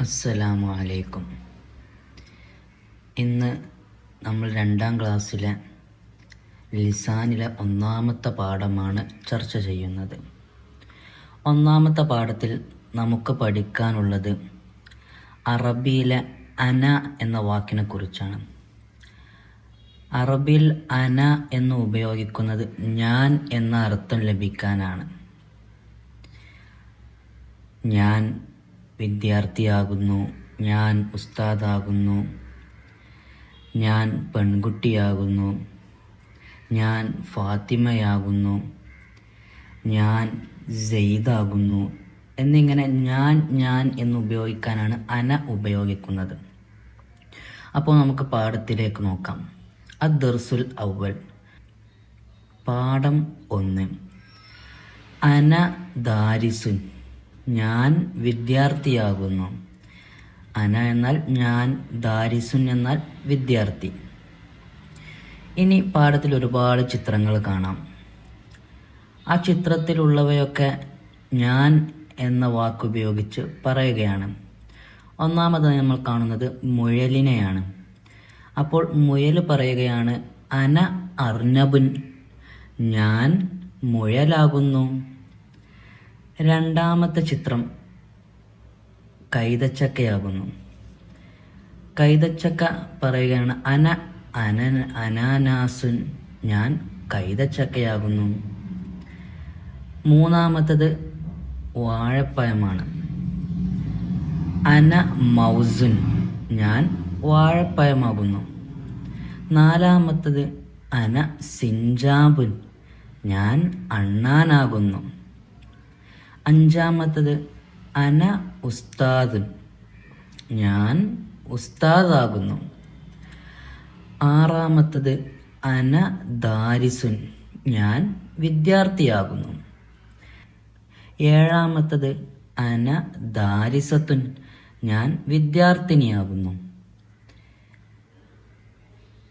അസ്സലാമു അലൈക്കും. ഇന്ന് നമ്മൾ 2ാം ക്ലാസ്സിലെ ലിസാനിലെ 1ാമത്തെ പാഠമാണ് ചർച്ച ചെയ്യുന്നത്. 1ാമത്തെ പാഠത്തിൽ നമുക്ക് പഠിക്കാനുള്ളത് അറബിയിലെ അന എന്ന വാക്കിനെ കുറിച്ചാണ്. അറബിയിൽ അന എന്ന് ഉപയോഗിക്കുന്നത് ഞാൻ എന്ന അർത്ഥം ലഭിക്കാനാണ്. ഞാൻ വിദ്യാർത്ഥിയാകുന്നു, ഞാൻ ഉസ്താദാകുന്നു, ഞാൻ പെൺകുട്ടിയാകുന്നു, ഞാൻ ഫാത്തിമയാകുന്നു, ഞാൻ സെയ്ദാകുന്നു എന്നിങ്ങനെ ഞാൻ എന്ന് ഉപയോഗിക്കാനാണ് അന ഉപയോഗിക്കുന്നത്. അപ്പോൾ നമുക്ക് പാഠത്തിലേക്ക് നോക്കാം. അദ്ദർസുൽ അവൽ, പാഠം 1. അന ദാരിസുൻ, ഞാൻ വിദ്യാർത്ഥിയാകുന്നു. അന എന്നാൽ ഞാൻ, ദാരിസുൻ എന്നാൽ വിദ്യാർത്ഥി. ഇനി പാഠത്തിൽ ഒരുപാട് ചിത്രങ്ങൾ കാണാം. ആ ചിത്രത്തിലുള്ളവയൊക്കെ ഞാൻ എന്ന വാക്കുപയോഗിച്ച് പറയുകയാണ്. ഒന്നാമതായി നമ്മൾ കാണുന്നത് മുയലിനെയാണ്. അപ്പോൾ മുയൽ പറയുകയാണ് അന അർനബുൻ, ഞാൻ മുയലാകുന്നു. രണ്ടാമത്തെ ചിത്രം കൈതച്ചക്കയാകുന്നു. കൈതച്ചക്ക പറയുകയാണ് അനാനാസുൻ, ഞാൻ കൈതച്ചക്കയാകുന്നു. മൂന്നാമത്തത് വാഴപ്പഴമാണ്. അന മൗസുൻ, ഞാൻ വാഴപ്പഴമാകുന്നു. നാലാമത്തത് അന സിഞ്ചാബുൻ, ഞാൻ അണ്ണാനാകുന്നു. അഞ്ചാമത്തത് അന ഉസ്താദുൻ, ഞാൻ ഉസ്താദാകുന്നു. ആറാമത്തത് അന ദാരിസുൻ, ഞാൻ വിദ്യാർത്ഥിയാകുന്നു. ഏഴാമത്തത് അന ദാരിസത്തുൻ, ഞാൻ വിദ്യാർത്ഥിനിയാകുന്നു.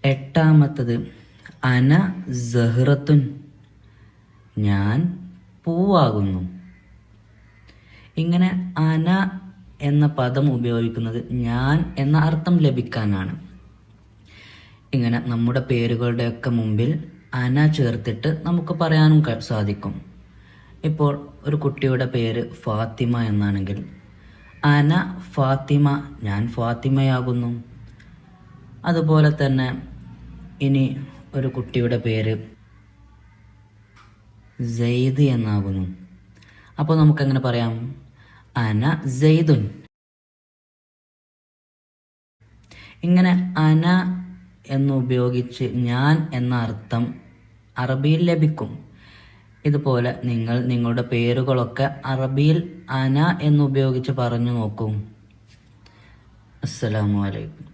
എട്ടാമത്തത് അന സഹ്റത്തുൻ, ഞാൻ പൂവാകുന്നു. ഇങ്ങനെ അന എന്ന പദം ഉപയോഗിക്കുന്നത് ഞാൻ എന്ന അർത്ഥം ലഭിക്കാനാണ്. ഇങ്ങനെ നമ്മുടെ പേരുകളുടെയൊക്കെ മുമ്പിൽ അന ചേർത്തിട്ട് നമുക്ക് പറയാനും സാധിക്കും. ഇപ്പോൾ ഒരു കുട്ടിയുടെ പേര് ഫാത്തിമ എന്നാണെങ്കിൽ അന ഫാത്തിമ, ഞാൻ ഫാത്തിമയാകുന്നു. അതുപോലെ തന്നെ ഇനി ഒരു കുട്ടിയുടെ പേര് സെയ്ദ് എന്നാകുന്നു. അപ്പോൾ നമുക്കെങ്ങനെ പറയാം? അന സെയ്ദുൻ. ഇങ്ങനെ അന എന്നുപയോഗിച്ച് ഞാൻ എന്ന അർത്ഥം അറബിയിൽ ലഭിക്കും. ഇതുപോലെ നിങ്ങൾ നിങ്ങളുടെ പേരുകളൊക്കെ അറബിയിൽ അന എന്നുപയോഗിച്ച് പറഞ്ഞു നോക്കൂ. അസ്സലാമു അലൈക്കും.